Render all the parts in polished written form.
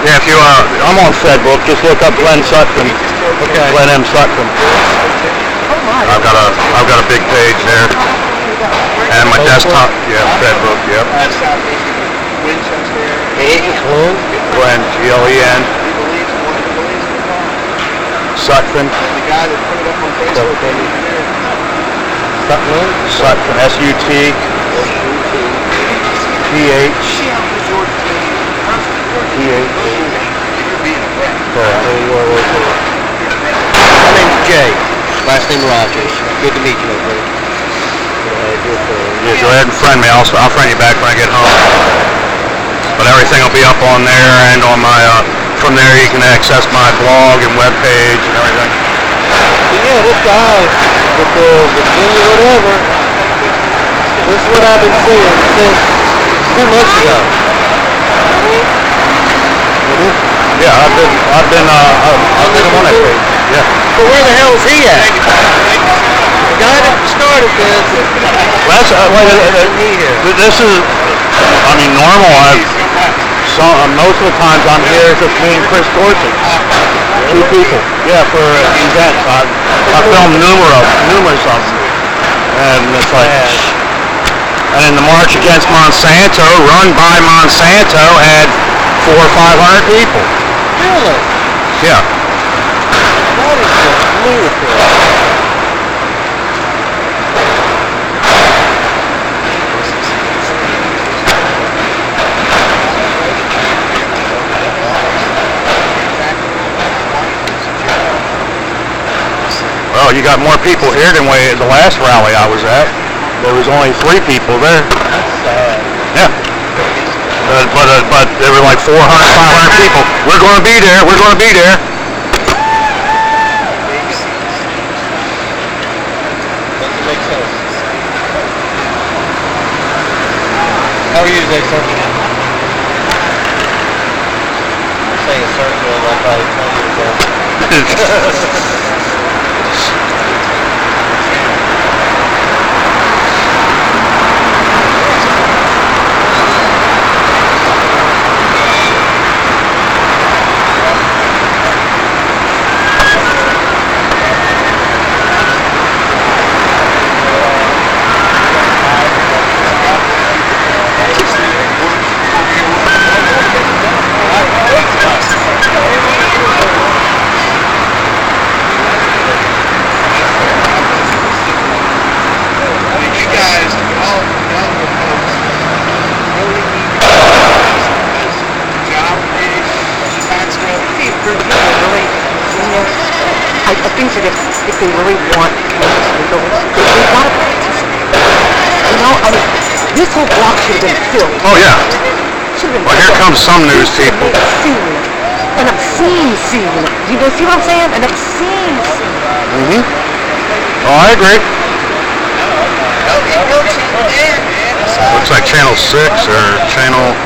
Yeah, if you I'm on Fedbook. Just look up Glenn Sutton. Okay. Glenn M. Sutton. I've got a big page there, and my desktop. Yeah, Fedbook. Yep. Glenn, Glen. Sutton. Sutton. S-U-T. T-H. My name's Jay. Last name Rogers. Good to meet you, okay? Yeah, go ahead and friend me. I'll friend you back when I get home. But everything will be up on there and on my. From there you can access my blog and web page and everything. Yeah, this guy with the Virginia whatever. This is what I've been seeing since 2 months ago. Yeah, I've been on that page. Yeah. But where the hell is he at? The guy that started this. Well, this is, I mean, normal. Most of the times I'm here just me and Chris Dorsey. 2 people. Yeah, for events. I filmed numerous of them. And it's like, and in the March Against Monsanto, run by Monsanto, had 400 or 500 people. Really? Yeah. That is just ludicrous. Well, you got more people here than the last rally I was at. There was only 3 people there. That's sad. Yeah. But there were like 400, 500 people. We're going to be there. We're going to be there. Doesn't make sense. How are you today, sir? I'm saying sir to like probably 20 years old. I think that if they really want they want to participate. You know, I mean, this whole block should have been filled. Oh, yeah. Should have been Well, here filled. comes some news people. An obscene scene. You know, see what I'm saying? An obscene scene. Mm-hmm. Oh, I agree. Looks like Channel 6 or Channel...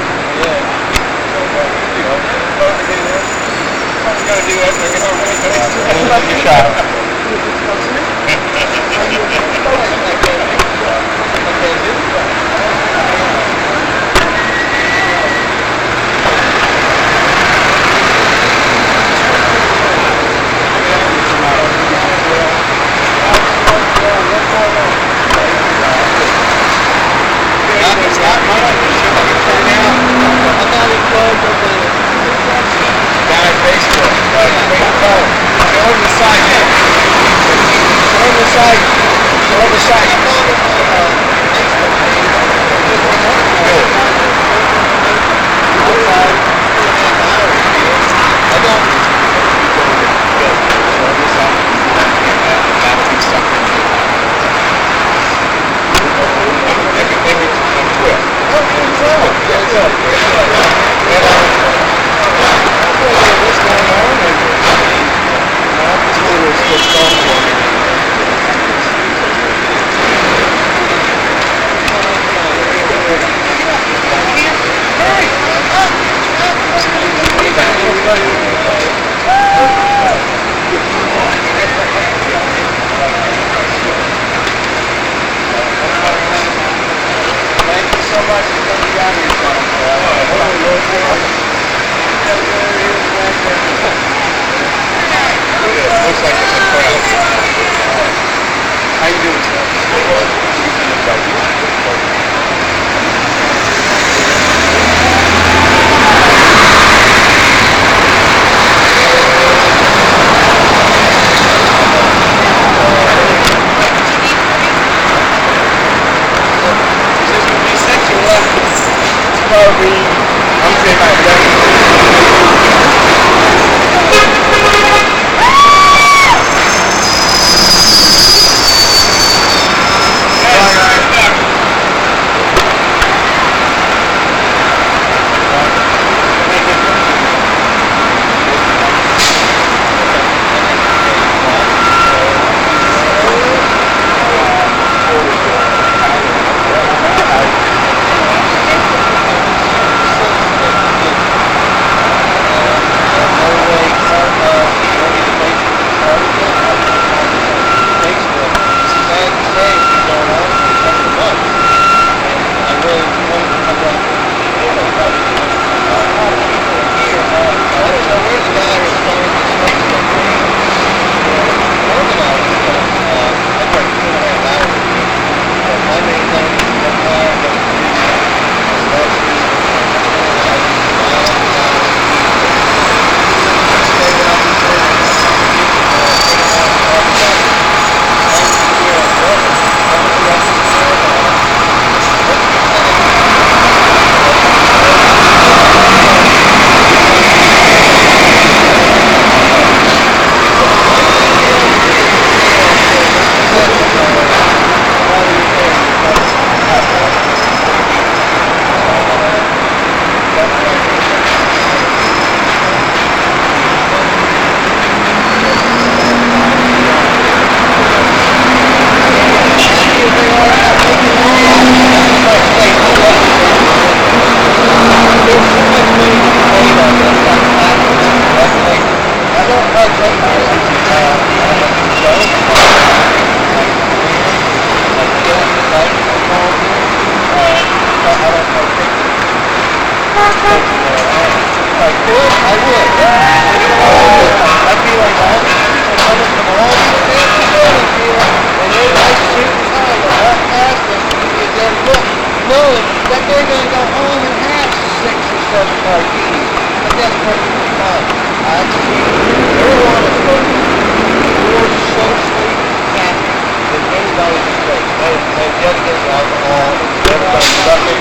they dedicate alcohol to everybody, nothing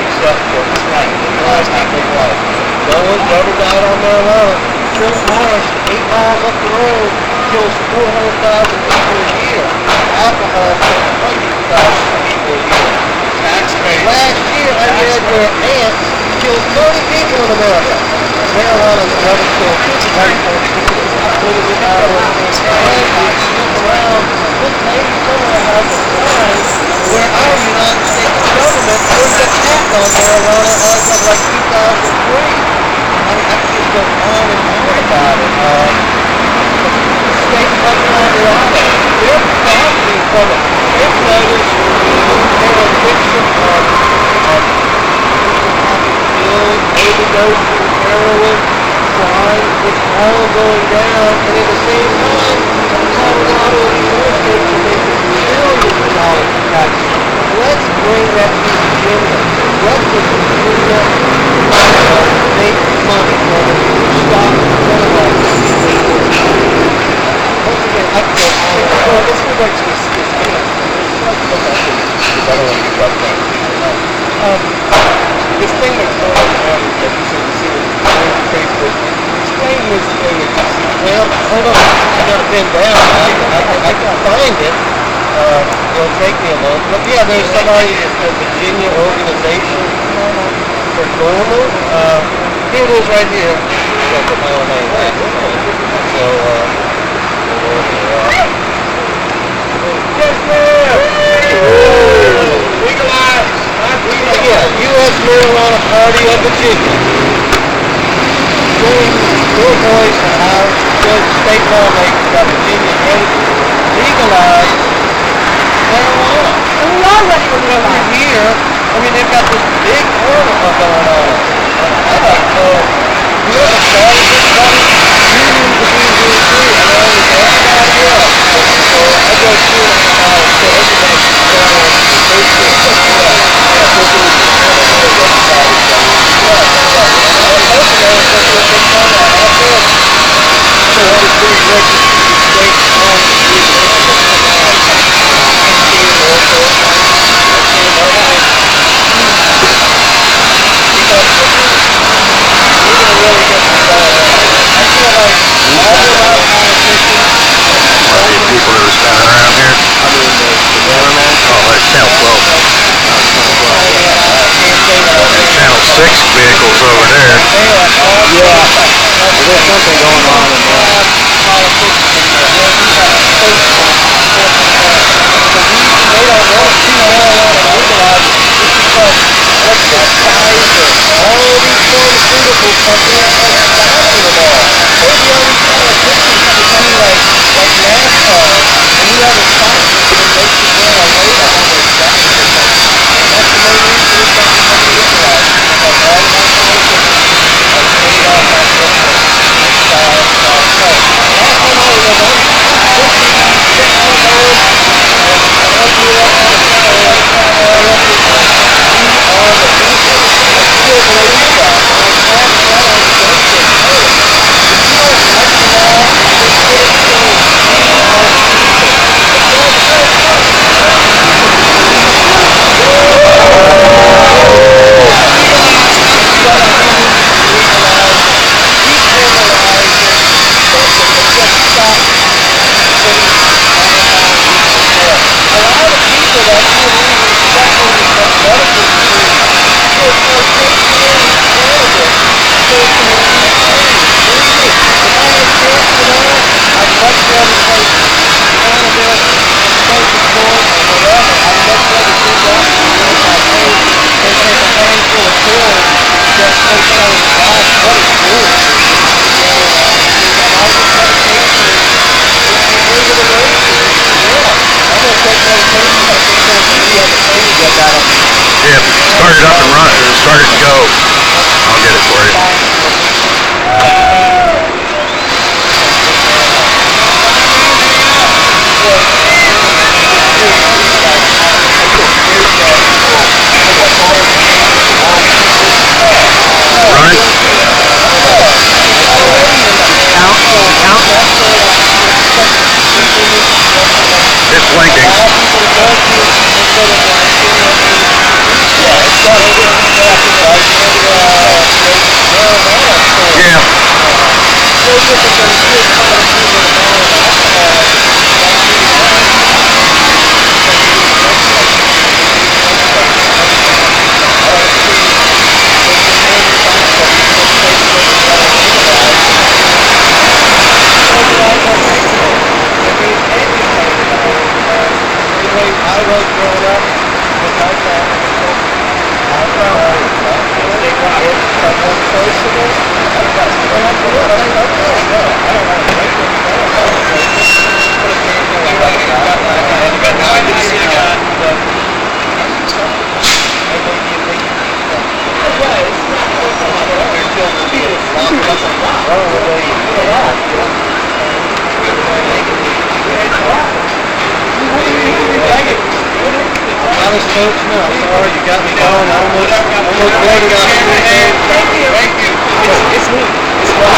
except for life. No one's ever died on marijuana. Philip Morris, 8 miles up the road, kills 400,000 people a year. Alcohol kills 100,000 people a year. Last year, I read where ants killed 30 people in America. Marijuana never killed 50 people. Completely out of it. And we look around, this maybe somewhere has a sign where our United States government put a cap on marijuana as of like 2003. I mean, I could just go on and on about it. States like Colorado, they're profiting from it. They've noticed their addiction on pills, overdoses, heroin, crime, it's all going down, and at the same time, Colorado and these other states are making billions of dollars in taxes. Let's bring that to Virginia. Let's just bring that make money from it. Stop criminalizing people. Once again, I feel let's go back to this thing. This thing that's going on that you see on Facebook. Explain this thing. Well, hold on. I got to pin down. I can find it. It'll take me a moment. But yeah, there's somebody at the Virginia organization for normal. Here it is right here. I'll put my own name right. So, yes, ma'am! Legalize! Yeah, U.S. Marijuana Party of Virginia. Your voice and our state lawmakers about Virginia ready to legalize marijuana. And we are ready to legalize. Here, I mean, they've got this big carnival going on. I'd like to know, whoever started this stuff, you need to be here too, along with everybody else. So I go through it now, so everybody can start on vehicles over there. Yeah, there's something going on in there. Politics and the reason they don't want to see marijuana legalized is because what's the Pfizer, all these pharmaceutical companies are stopping them all. They're the only politicians to be like NASCAR, and you have a sponsor and they should wear a label on their jacket. That's the main reason this doesn't come to legalize. Because all of our politicians are paid off by different styles of cars. Last one I remember, Start it up and run it. Start it and go. I'll get it for you. Run it. It's blinking. I was growing up with my family. Stay quiet. Someone close to this. Honest folks, no, sorry, you got me going. I almost voted on it. Thank you. Thank you. It's neat. It's fun.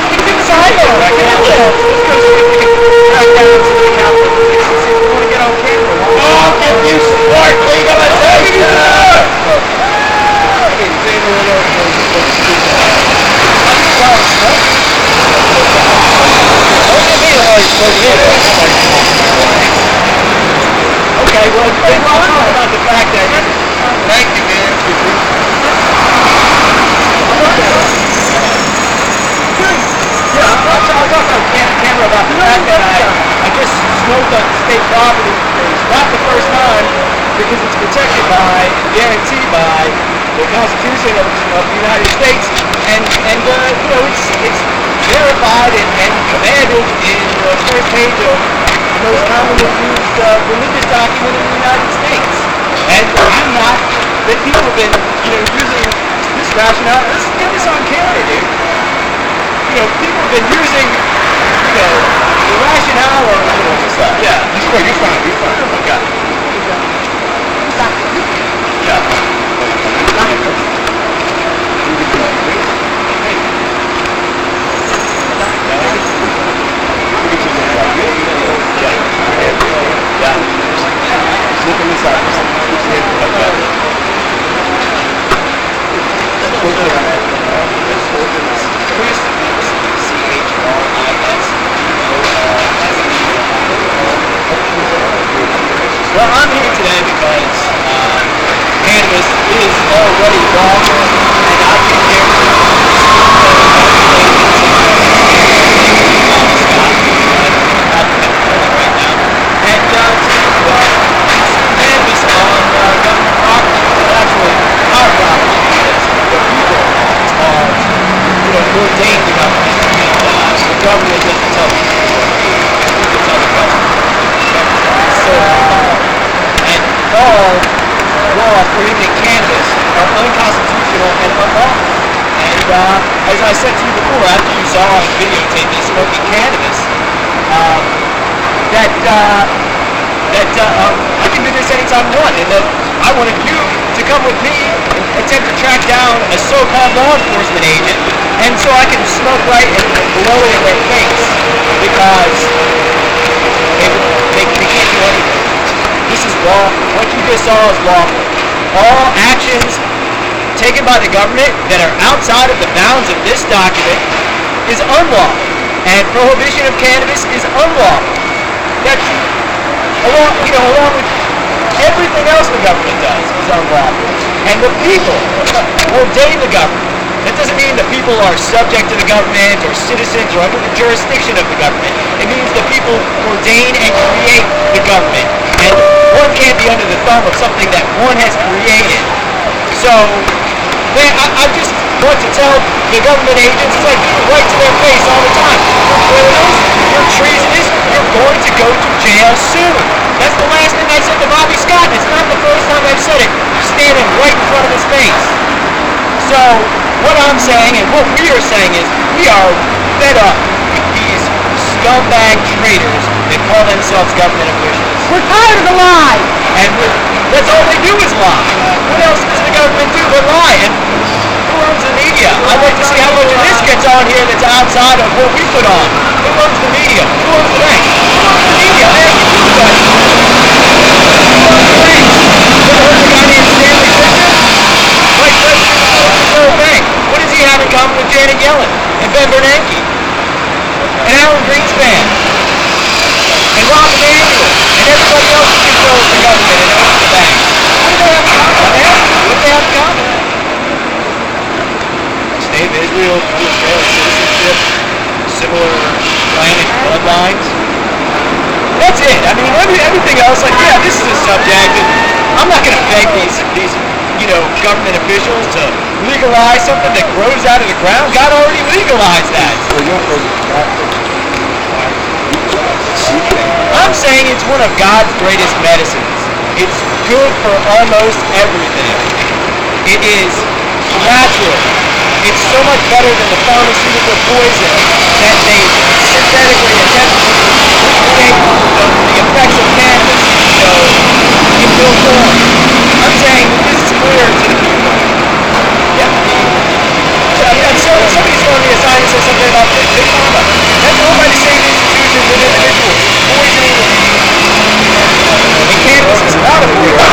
It's exciting. Oh, give you support legalization! Okay, well, let's talk about the fact that... Thank you, man. Yeah, I'll talk on camera about the fact that I just smoked on state property. Not the first time, because it's protected by, guaranteed by, the Constitution of the United States, and you know, it's verified and commanded in the first page of the most commonly used religious document in the United States. And I'm not, that people have been, you know, using this rationale. Let's get this on camera, dude. You know, people have been using, you know, the rationale or, you know, just, yeah. You're fine. Okay. Yeah. Well, I'm here today because cannabis is already lawful, and I've been here cannabis on government property. Well, actually, our property, because the people are, you know, ordained to government, and the government doesn't tell the people. People tell the government. So, and all laws prohibiting cannabis are unconstitutional and unlawful. And as I said to you before, after you saw on videotape me smoking cannabis, I can do this anytime I want, and that I wanted you to come with me and attempt to track down a so-called law enforcement agent, and so I can smoke right and blow it in their face, because they can't do anything. This is lawful. What you just saw is lawful. All actions taken by the government that are outside of the bounds of this document is unlawful, and prohibition of cannabis is unlawful. That's along with everything else the government does is unlawful. And the people ordain the government. That doesn't mean the people are subject to the government or citizens or under the jurisdiction of the government. It means the people ordain and create the government. And one can't be under the thumb of something that one has created. So, man, I just want to tell the government agents, it's like right to their face all the time. You're criminals, you're treasonous, you're going to go to jail soon. That's the last thing I said to Bobby Scott, and it's not the first time I've said it. You're standing right in front of his face. So, what I'm saying and what we are saying is we are fed up with these scumbag traitors that call themselves government officials. We're tired of the lie. And that's all they do is lie. What else does the government do but lie? And who owns the media? I'd like to see how much of this gets on here that's outside of what we put on. Who owns the media? Who owns the bank? Who owns the media? I ask you two questions. Who owns the bank? Ever heard of a guy named Stanley Fischer? Vice President of the Federal Bank. What does he have in common with Janet Yellen and Ben Bernanke and Alan Greenspan and Ron Emanuel and everybody else who controls the government and owns the bank? What do they have in common, man? What do they have in common? State of Israel, Israeli citizenship, similar Atlantic bloodlines. That's it. I mean, everything not going to beg these government officials to legalize something that grows out of the ground. God already legalized that. I'm saying it's one of God's greatest medicines. It's good for almost everything. It is natural. It's so much better than the pharmaceutical poison that they synthetically attempt to recreate the effects of cannabis, in pill form. I'm saying this is clear to the people. And so somebody's throwing me a sign that says something about big pharma. That's owned by the same institutions and individuals. Poisoning and cannabis is not a poison.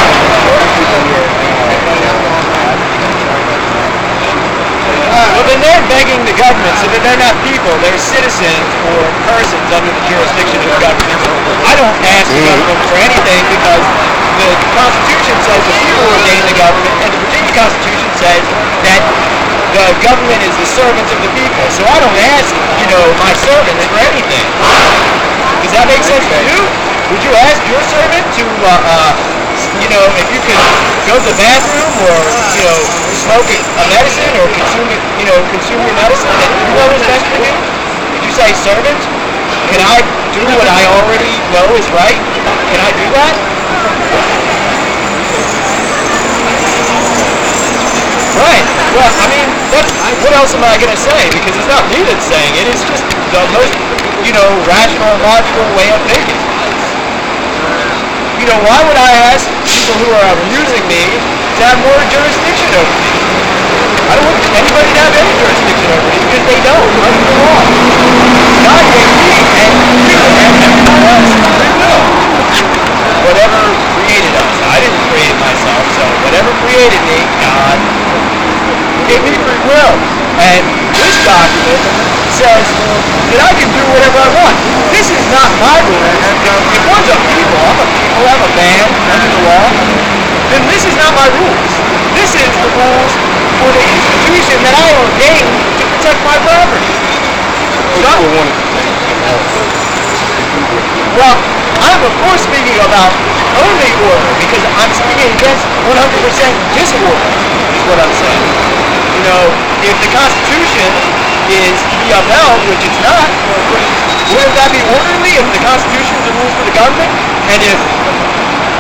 Well, then they're begging the government, so that they're not people, they're citizens or persons under the jurisdiction of the government. I don't ask the government for anything because the Constitution says the people ordain the government, and the Virginia Constitution says that the government is the servants of the people. So I don't ask, my servants for anything. Does that make sense to you? Would you ask your servant to, if you could go to the bathroom or, smoke a medicine or consume your medicine that you know is best for you? Would you say, servant, can I do what I already know is right? Can I do that? Right. Well, I mean, what else am I going to say? Because it's not me that's saying it. It's just the most, rational, logical way of thinking. Why would I ask people who are abusing me to have more jurisdiction over me? I don't want anybody to have any jurisdiction over me because they don't, under the law. God gave me and you and everyone else free will. Whatever created us. I didn't create myself, so whatever created me, God gave me free will. And this document says that I can do whatever I want. This is not my rules. If one's a people, I'm a man under the law, then this is not my rules. This is the rules for the institution that I ordained to protect my property. Well, I'm of course speaking about only order because I'm speaking against 100% disorder is what I'm saying. If the Constitution is to be upheld, which it's not, wouldn't that be orderly if the Constitution is the rules for the government? And if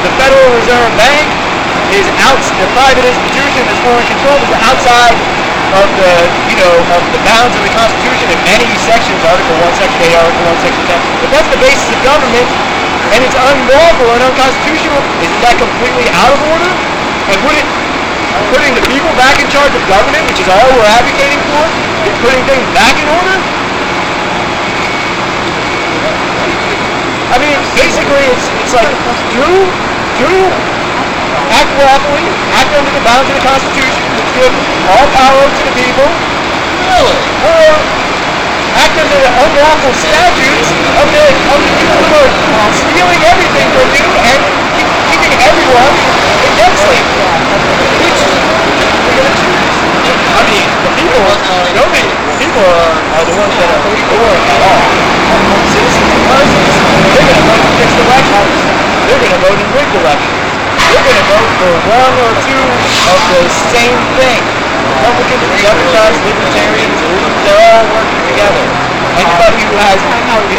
the Federal Reserve Bank is the private institution that's foreign controlled is outside of the bounds of the Constitution in many sections, Article 1, Section 8, Article 1, Section 10, if that's the basis of government and it's unlawful and unconstitutional, isn't that completely out of order? And wouldn't putting the people back in charge of government, which is all we're advocating for, is putting things back in order? I mean, basically, it's like, act lawfully, act under the bounds of the Constitution, which give all power to the people, or act under the unlawful statutes of the people who are stealing everything from you and keeping everyone in debt slavery. Which we're going to choose. I mean, the people are the ones that are for at all. Citizens and persons, they're going to vote to fix elections. They're going to vote in rigged elections. They're going to vote for one or two of the same thing. Republicans, Democrats, Libertarians, they're all working together. Anybody who has, the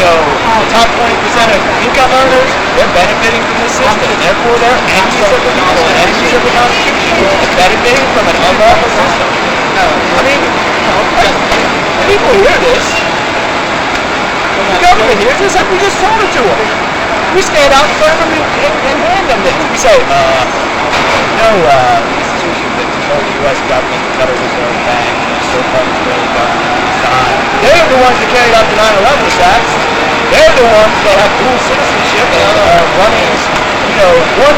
top 20% of income earners, they're benefiting from this system. Therefore, they're enemies of the people, enemies of the Constitution, benefiting from an unlawful system. I mean, people hear this. The government hears this, like we just told it to them. We stand out in front of them and hand them this. We say, institutions that control the U.S. government, the Federal Reserve Bank, still publicly they're the ones that carried out the 9/11 attacks. They're the ones that have dual citizenship and are running, 1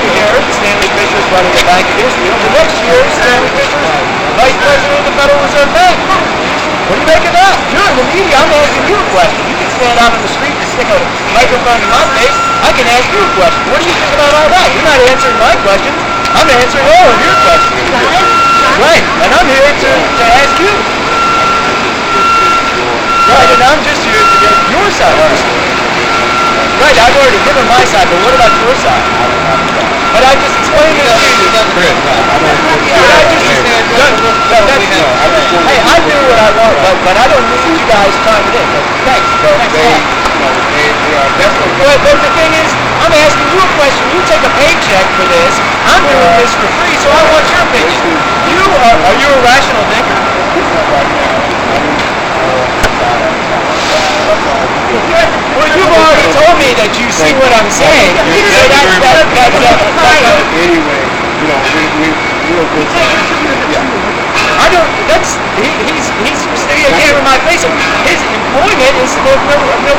year, Stanley Fisher's running the Bank of Israel. The next year, Stanley Fisher's Vice President of the Federal Reserve Bank. What do you make of that? You're in the media, I'm asking you a question. You can stand out on the street and stick a microphone in my face. I can ask you a question. What do you think about all that? You're not answering my questions. I'm answering all of your questions. Right, and I'm here to ask you. Right, and I'm just here to get your side of the story. Right, I've already given my side, but what about your side? But I just explain this to you. Hey, I do what I want, but I don't need you guys coming in. Thanks. But the thing is, I'm asking you a question. You take a paycheck for this. I'm doing this for free, so I want your opinion. Are you a rational thinker? Well, you've already told me that you see what I'm saying. So Anyway, you know, we're good. I don't. He's sticking a camera in my face. His employment is no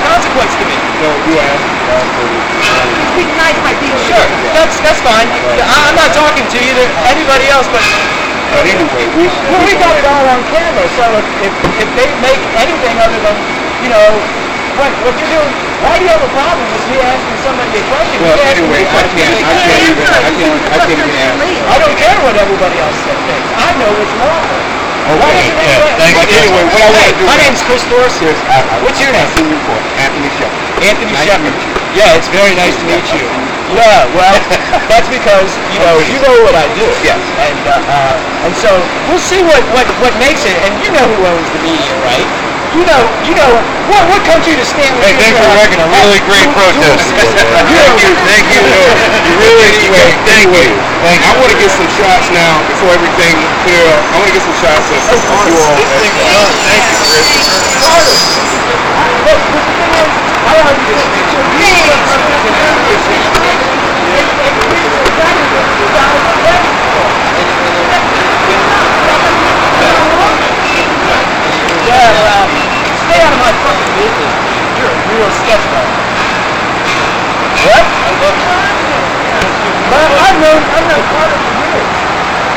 consequence to me. No, you asked for Speak nice, my dear. Sure, that's fine. I'm not talking to you, to anybody else, but anyway, we got it all on camera. So if they make anything other than, you know, what you're doing, why do you have a problem with me asking somebody a question? Well, anyway, I can't even ask. I don't care what everybody else says. I know what's wrong. Okay, thank you. Anyway, what I want to do. My name's Chris Dorsey. What's your name? Anthony Shepard. Anthony Nice to Shepard. meet you. Yeah, it's very nice to meet you. Yeah, well, that's because you know what I do. Yes. And so we'll see what makes it. And you know who owns the media, right? You know what country to stand with. Hey, thanks for wrecking a really great protest. Thank you. You really thank you. I want to get some shots now before everything clear up. I want to get some shots of you all. Thank you, Chris. Look, the thing is, I want you to picture yeah, well, stay out of my fucking business. You're a real sketchball. What? But I've known Carter for years.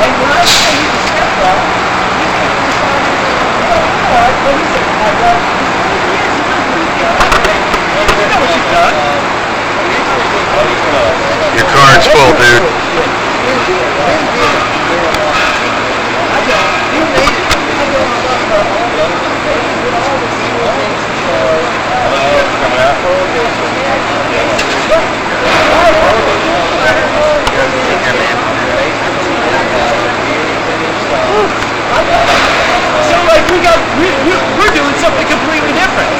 And when I say he's a sketchball, he's going to respond to me. Alright, well, he said, you know what you've done. Your card's full, dude. You made it. So like we're doing something completely different.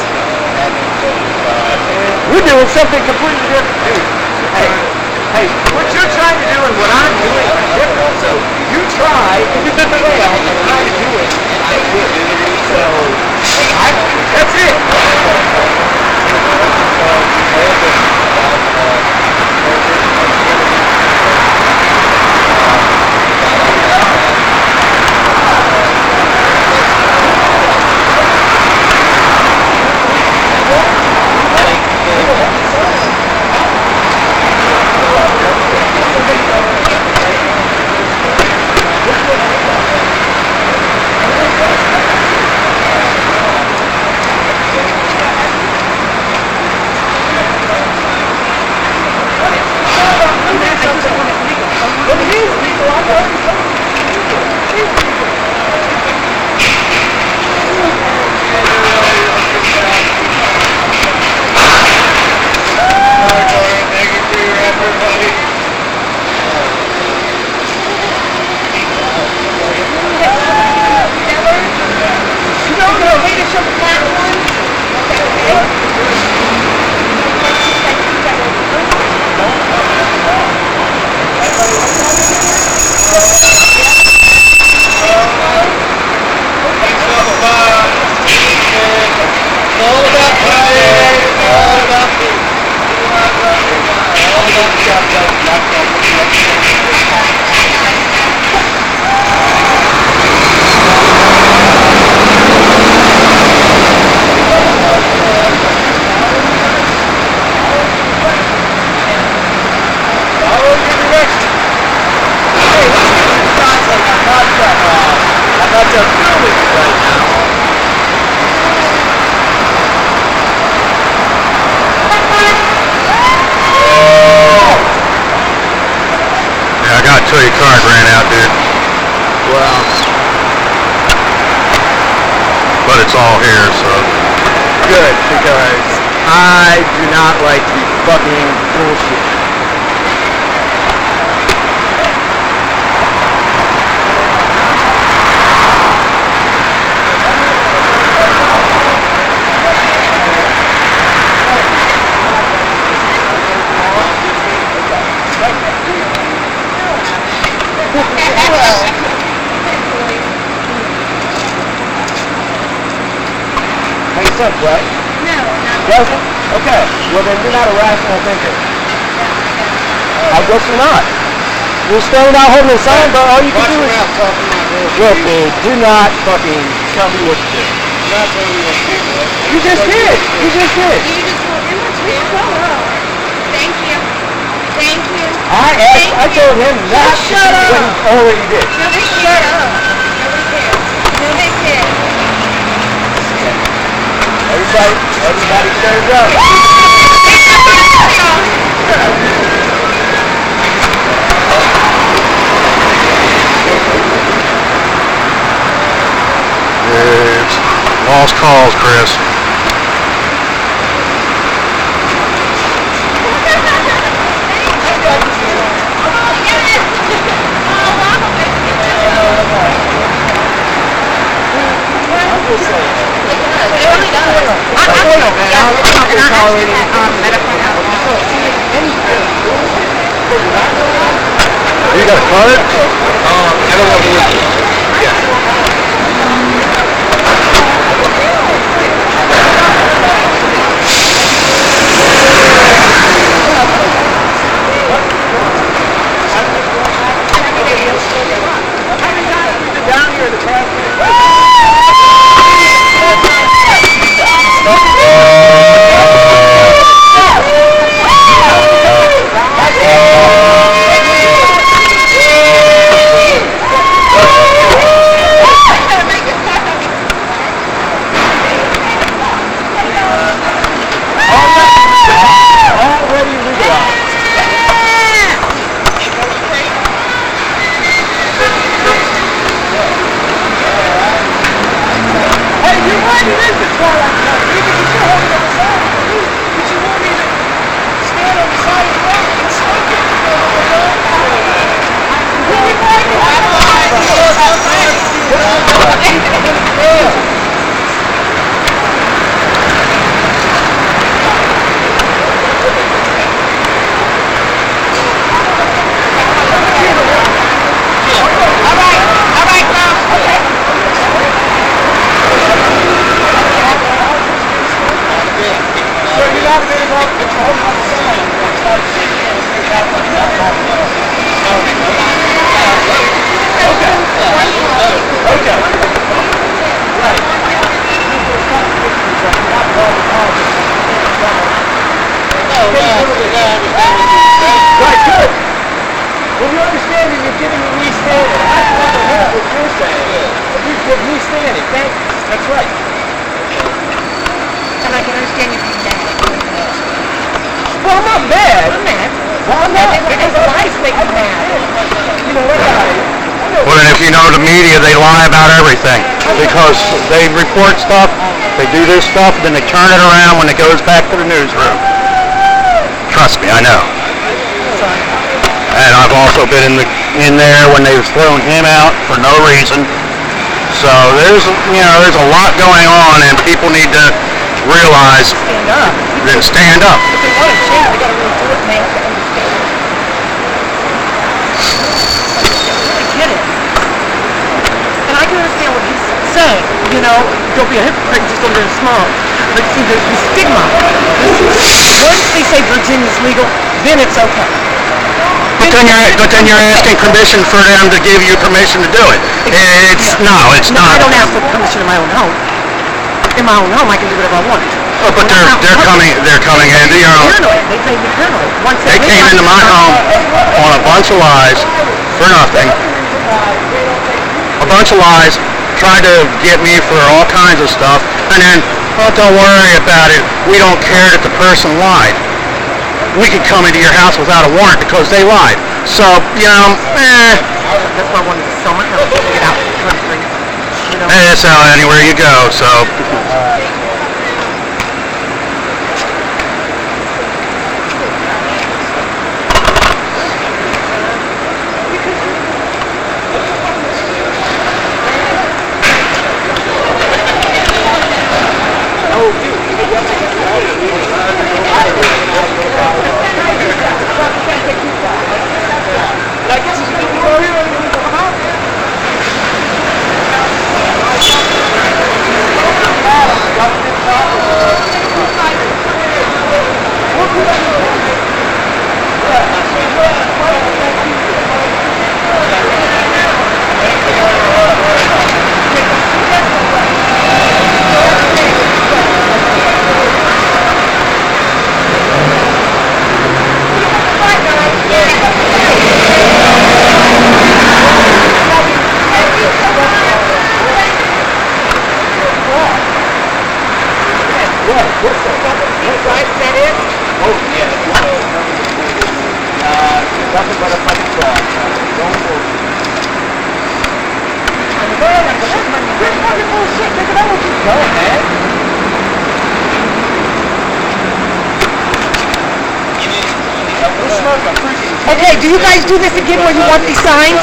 We're doing something completely different. Hey, what you're trying to do and what I'm doing is different. So you try and fail and try to do it and I will. So that's it. Until your card ran out, dude. Well, but it's all here, so. good, because I do not like the fucking bullshit. sense, right? No, not Doesn't? Okay. Well, then you're not a rational thinker. I guess you're not. You're standing out holding a sign, but all you can do is... Look, dude, do not fucking tell me what to do. I'm not telling you what to do. You just did. You just did. You just told him what to do. Thank you. Thank you. I told him not to Shut do up. what he already did. Nobody shut up. Nobody cares. Nobody cares. Everybody stands up. It's lost cause, Chris. You got a card? I don't have a yeah. Down here in the traffic. Right, good. Well, you understand that you're giving me standing. I have to hear what you're saying. But you give me standing. Thank you. That's right. And I can understand you being mad. Well, I'm not mad. I'm mad. Well, I'm not. Because lies make me mad. You know what, Well, and if you know the media, they lie about everything because they report stuff, they do this stuff, then they turn it around when it goes back to the newsroom. Trust me, I know. And I've also been in there when they've thrown him out for no reason. So there's a lot going on, and people need to realize Stand up. then stand up. If they want to change, they got to really do it, and they have to understand. I get it. And I can understand what he's saying. You know, don't be a hypocrite and just go there and smoke. But see, the stigma. Once they say Virginia's legal, then it's okay. But then you're asking permission for them to give you permission to do it. It's not. I don't ask for permission in my own home. In my own home, I can do whatever I want. Oh, but they're coming in. You know, Paranoid. They made me paranoid. Once they came into my home on a bunch of lies for nothing. A bunch of lies, tried to get me for all kinds of stuff, and then, oh, don't worry about it. We don't care that the person lied. We could come into your house without a warrant because they lied. So, That's why I wanted to sell my house. Get out the country. You know? it's anywhere you go. So. Government Nothing but a fucking fraud. Don't fool me. Quit fucking bullshit, nigga. That won't keep going, man. Okay, do you guys do this again where you want these signs?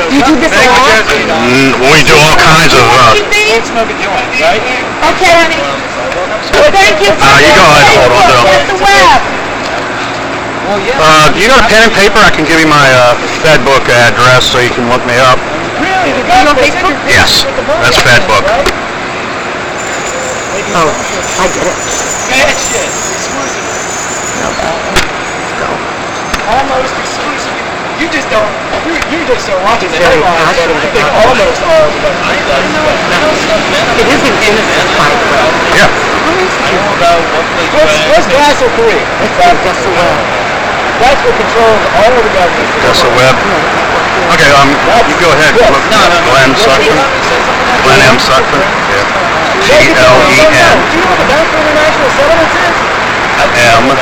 Do you do this a lot? We do all kinds of, Don't smoke a joint, right? Okay. Thank you. you go ahead and hold on to them. Mr. Webb. Well, yeah. You got a pen and paper? I can give you my Fedbook address so you can look me up. Really? Are you on Facebook? Yes, that's Fedbook. Oh, I get it. Bad shit. Exclusive. Almost exclusive. You just don't. You just don't watch it. Very I think almost all of them. It isn't innocent, by the way. Yeah. I don't know what place. What's Castle 3? Just a well. That's what controls all of the government. That's the web. Okay, you go ahead. Look, Glenn Sutton. Glenn M. Sutton. Yeah. Glen. Do you know what the Bank for International Settlements is? M.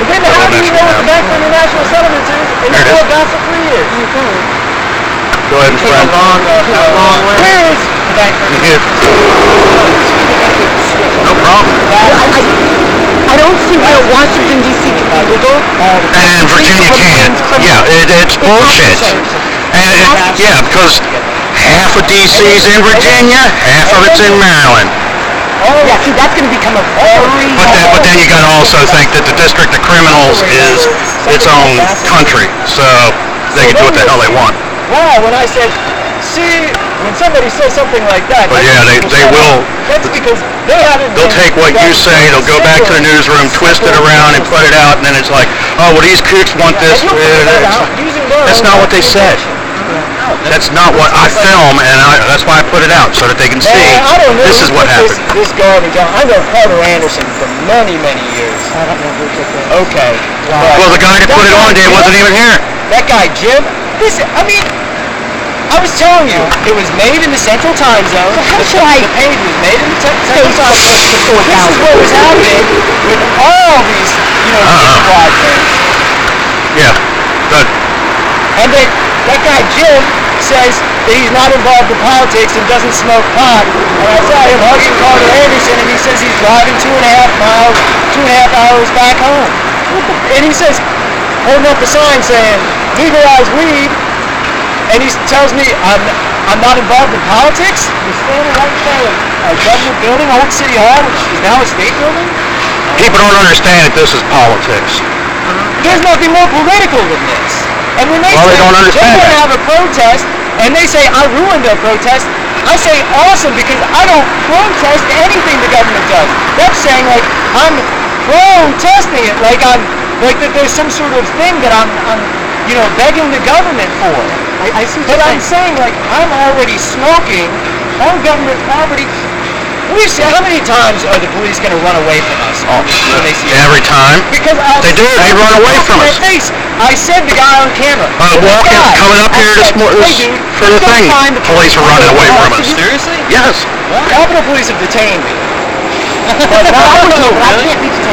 But then how do you know what the Bank for International Settlements is? And you know what Castle 3 is? Go ahead and friend. Where is the Bank for No problem. I don't see where Washington, D.C. can be legal. And Virginia can't. Yeah, it's bullshit. And yeah, because half of D.C.'s in Virginia, half of it's in Maryland. Yeah, see, that's going to become a very... But then you got to also think that the District of Criminals is its own country, so they can do what the hell they want. Wow, when I said, see, when somebody says something like that... But yeah, they will... That's because they haven't... They'll take what you say, they'll go back to the newsroom, twist it around, and put it out, and then it's like, oh, well, these kooks want this. That's not what they said. That's not what I film, and that's why I put it out, so that they can see this is what happened. This garbage on. I know Carter Anderson for many, many years. I don't know who did that. Okay. Well, the guy that put it on, Dave, wasn't even here. That guy, Jim, I mean, I was telling you, it was made in the Central Time Zone. So how should I... The page was made in the Central Time Zone. This is what was happening with all these, squad things. Yeah, good. And then that guy Jim says that he's not involved in politics and doesn't smoke pot. And I saw him hugging Carter Anderson, and he says he's driving 2.5 hours back home. And he says, holding up a sign saying, legalize weed. And he tells me I'm not involved in politics. He's standing right in front of a government building, Old City Hall, which is now a state building. People don't understand that this is politics. There's nothing more political than this. And when they Well, say they don't understand they're going to that. have a protest, and they say I ruined their protest, I say awesome, because I don't protest anything the government does. They're saying like I'm protesting it, like that there's some sort of thing that I'm begging the government for. I see But I'm saying like I'm already smoking on government property. We see how many times are the police going to run away from us when they see us? Every time. Because They do. They run away from us. I said the guy on camera. Coming up here for the thing. Police are running away from us. Seriously? Yes. Capitol Police have detained me. But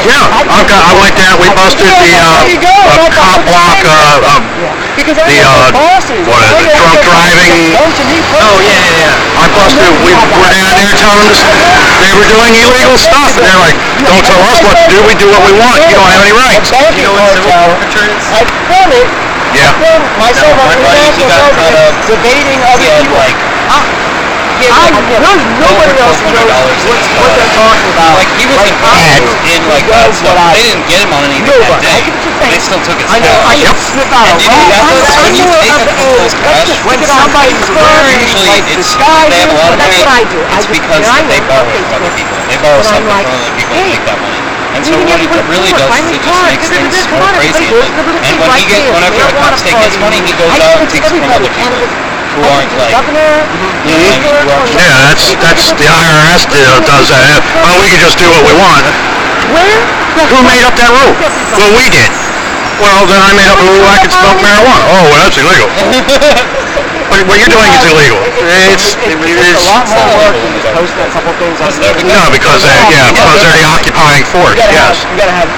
Yeah, I went down. We busted the cop block. Because I the what is it? Drunk driving. Oh yeah. I busted. We were down there telling them they were doing illegal stuff, and they're like, "Don't tell us what to do. We do what we want. You don't have any rights." You know what civil forfeiture is? I film it. Yeah. I film myself on international television debating other people. There's nobody else who knows what they're talking about. Like he was involved in like that stuff. They didn't get him on anything that day. They still took his I know. I can sniff out a when you take a people's cash, when somebody's usually they have a lot of money. It's because they borrow from other people. They borrow something from other people to make that money. And so what it really does is it just makes things more crazy. And whenever the cops take his money, he goes out and takes it from other people who aren't like, Yeah, that's the IRS does that. Well, we can just do what we want. Who made up that rule? Well, we did. Well, then I made up a rule I could smoke marijuana. Oh, well, that's illegal. What you're doing is illegal. It's a lot more work than just posting a couple things on no, because they're the occupying force. Yes, You gotta have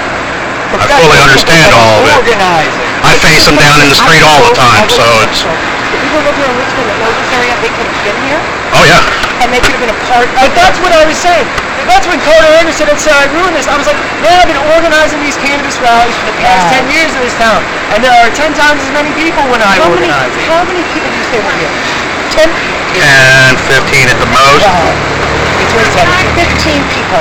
I fully understand all of it. organizing. I face them down in the street all the time, so it's... If people live here in Richmond that know this area, they could have been here. Oh, yeah. And they could have been a part of But that's what I was saying. That's when Carter Anderson had said I ruined this. I was like, man, I've been organizing these cannabis rallies for the past 10 years in this town. And there are 10 times as many people when I organize it. How many people do you say were here? 10? 10, 15 at the most. Between 10 and 15 people.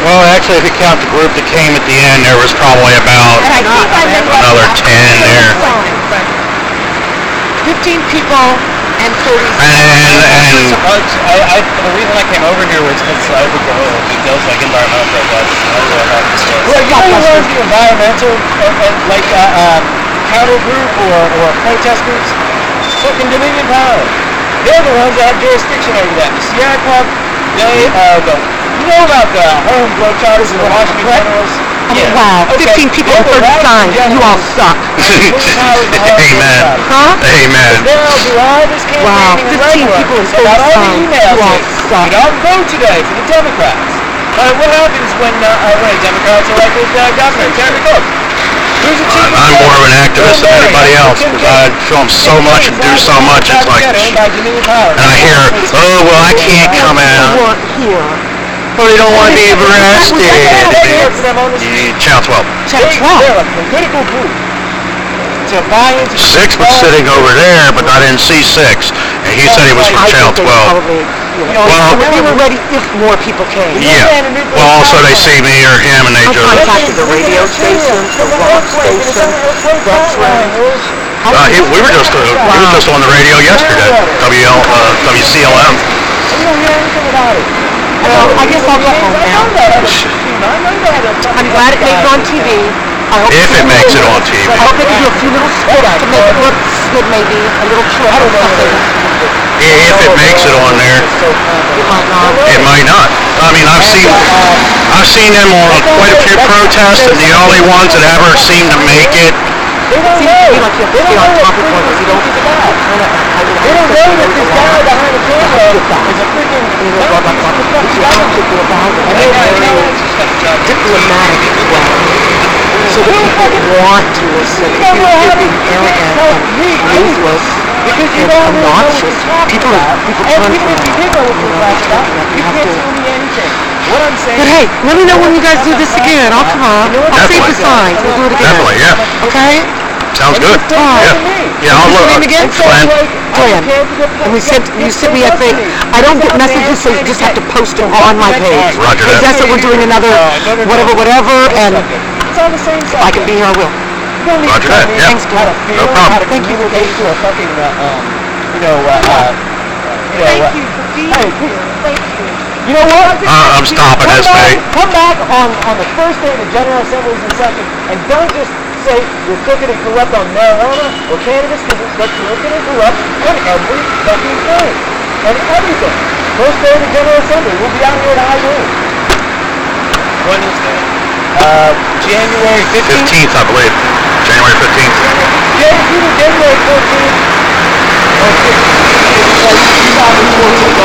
Well, actually, if you count the group that came at the end, there was probably about And I think I meant another 10 there. 15 people and 30. And the reason I came over here was because I would go to those like environmental protests. Well, you know who runs the environmental counter group or protest groups? Fucking Dominion Power. They're the ones that have jurisdiction over that. The Sierra Club, they you know about the home blow charters and the Washington Generals? Wow, 15 people and 30 signs. You all suck. Amen. Huh? Amen. They'll do all this Wow, campaigning 15 people and 30 about all the signs. emails. You all suck. You don't vote today for the Democrats. What happens when Democrats are like with Governor Terry Cook? I'm more of an activist than anybody else because I show them so much and do so much. It's like, and I hear, oh, well, I can't come out. Or you don't want to be arrested. Channel 12. Channel 12. They're a political group to buy into. 6 was sitting over there, but I didn't see 6. And he said he was from Channel 12. Well, they were ready if more people came. Yeah. Well, also they see me or him and they I just... contacted the radio station, the rock station, veterans. we were just on the radio yesterday. WCLM. You don't hear anything about it. Well, I guess I'll go home now. I'm glad it made it on TV. I hope If it makes it on TV. I hope they can do a few little skits to make it look good, maybe a little clip or something. If it makes it on there. It might not. It might not. I mean, I've seen them on quite a few protests, and the only ones that ever seem to make it. They don't know. Seems to me like you have to be on top of one because you don't. They don't know that this guy behind the camera is a freaking diplomatic as well. So that people want to listen. If you're being arrogant and ruthless and obnoxious, people turn from that. You can't tell me anything. What I'm saying. But hey, let me know when you guys do this again. I'll come on. I'll save the signs. We'll do it again. Definitely, yeah. Okay? Sounds good. Alright. Yeah, I'll look. What's your name again? Glenn. Glenn. And you sent me a thing. I don't get messages, so you just have to post it on my page. Roger that. That's it. We're doing another whatever, and It's on the same if I can be here, I will. Roger that, yeah. Thanks, Glenn. No problem. Thank you for being to a fucking, Thank you for being here. Thank you. You know what? I'm stopping this, mate. Come back on the first day of the General Assembly's inception, and don't just say you're crooked and corrupt on marijuana or cannabis, because it's crooked and corrupt on every fucking thing. On everything. First day of the General Assembly. We'll be out here at high noon. When is that? January 15th? 15th, I believe. January 15th. January 14th.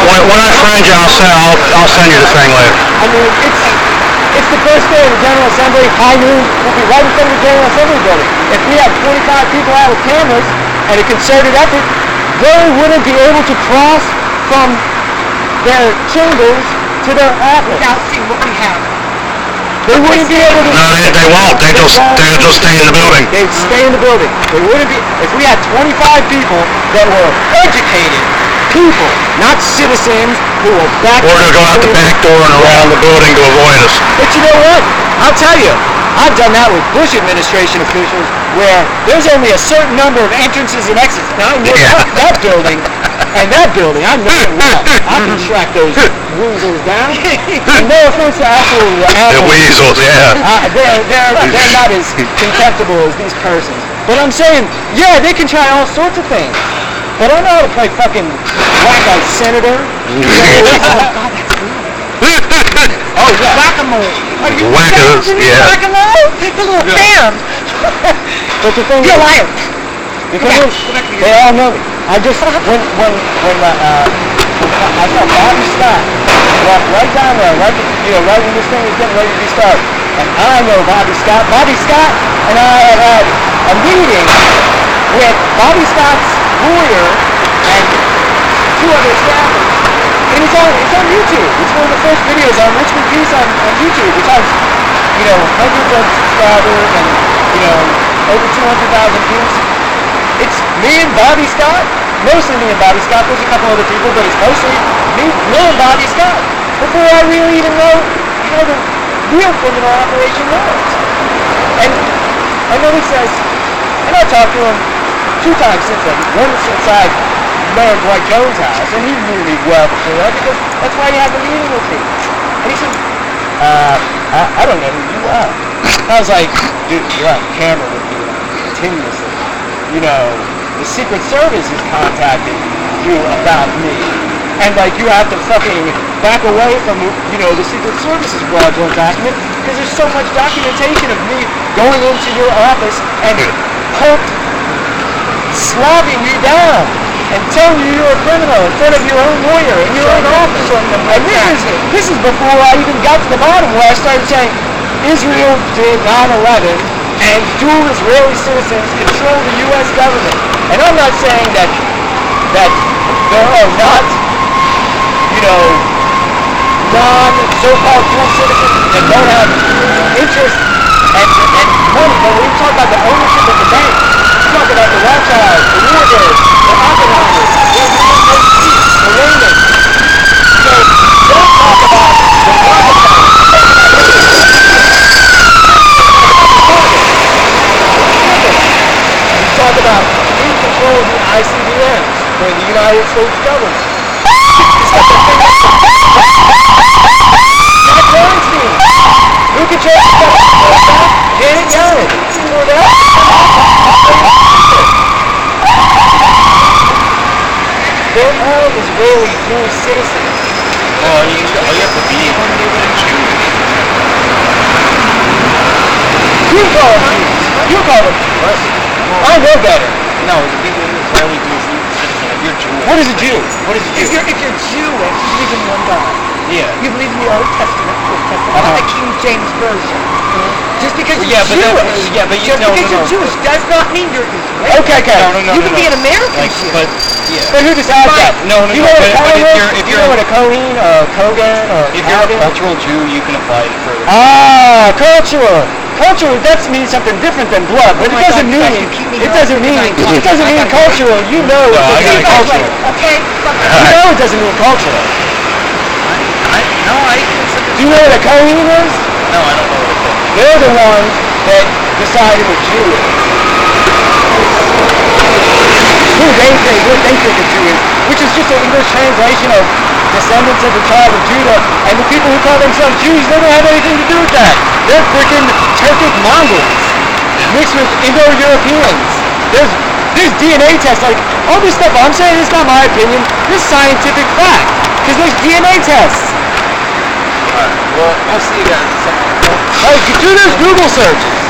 When I find you, I'll send you the thing later. I mean, it's the first day of the General Assembly. High noon will be right in front of the General Assembly building. If we have 25 people out with cameras and a concerted effort, they wouldn't be able to cross from their chambers to their office. Without seeing what we have. They wouldn't be able to. No, they won't. They'll just stay in the building. They'd stay in the building. They wouldn't be. If we had 25 people that were educated people, not citizens who will back. Or they'll go out the back door and around the building to avoid us. But you know what? I'll tell you, I've done that with Bush administration officials where there's only a certain number of entrances and exits. Now I know that building and that building. I know it well. I can track those weasels down. And no offense to actual The weasels, yeah. they're not as contemptible as these persons. But I'm saying, yeah, they can try all sorts of things. But I know how to play fucking whack-a senator. Oh, yeah. Whack-a-mole. Whackers, yeah. Whack-a-mole? It's a little fan. But the thing You're a liar. Because they all know me. I just, when I saw Bobby Scott walk right down there, right when this thing was getting ready to be started, and I know Bobby Scott. Bobby Scott and I have had a meeting with Bobby Scott's lawyer and two other staffers. And it's on YouTube. It's one of the first videos on Richmond Peace on YouTube, which has, hundreds of subscribers and, over 200,000 views. It's me and Bobby Scott, mostly me and Bobby Scott. There's a couple other people, but it's mostly me and Bobby Scott. Before I really even know how the real criminal operation works. And I know he says, and I talked to him 2 times since then. One since I met Dwight Jones' house, and he knew me well before that because that's why he had the meeting with me. And he said, I don't know who you are. I was like, dude, you're on camera with me continuously. The Secret Service is contacting you about me. And you have to fucking back away from, the Secret Service's fraudulent document because there's so much documentation of me going into your office and slobbing you down and telling you you're a criminal in front of your own lawyer in your own office. And this is before I even got to the bottom where I started saying Israel did 9/11 and dual Israeli citizens control the U.S. government. And I'm not saying that there are not, non-so-called dual citizens that don't have interest and money, but when we talk about the ownership of the bank, we talk about the Rothschilds, the Warburgs, the Oppenheimers, the Raymond. Don't talk about the we talk about who controls the ICBMs for the United States government. Who controls the government? Janet Yellen. They're all Israeli dual citizens. Well, you have to be a Jew. You call them Jews. You call them Jews. I know better. No, be an Israeli dual citizen. If you're Jewish. What is a Jew? If you're Jewish, you believe in one God. Yeah. You believe in the Old Testament, not the King James Version. Just because you're Jewish, you're Jewish does not mean you're Israeli. Okay. No. You can be an American Jew. But who decides that? No. You know But if you're a Kohen or a Kogan or if you're a cultural Jew, you can apply it for. Cultural. Cultural, that means something different than blood, but it doesn't mean cultural. You know it doesn't mean cultural. Okay. You know it doesn't mean cultural. Do you know what a Kohen is? No, I don't know what it is. They're the ones that decided what Jew is. What they think a Jew is, which is just an English translation of descendants of the tribe of Judah, and the people who call themselves Jews never have anything to do with that. They're freaking Turkic Mongols mixed with Indo-Europeans. There's DNA tests, all this stuff I'm saying is not my opinion, this is scientific fact, because there's DNA tests. Alright, well, I'll see you guys. Do those Google searches.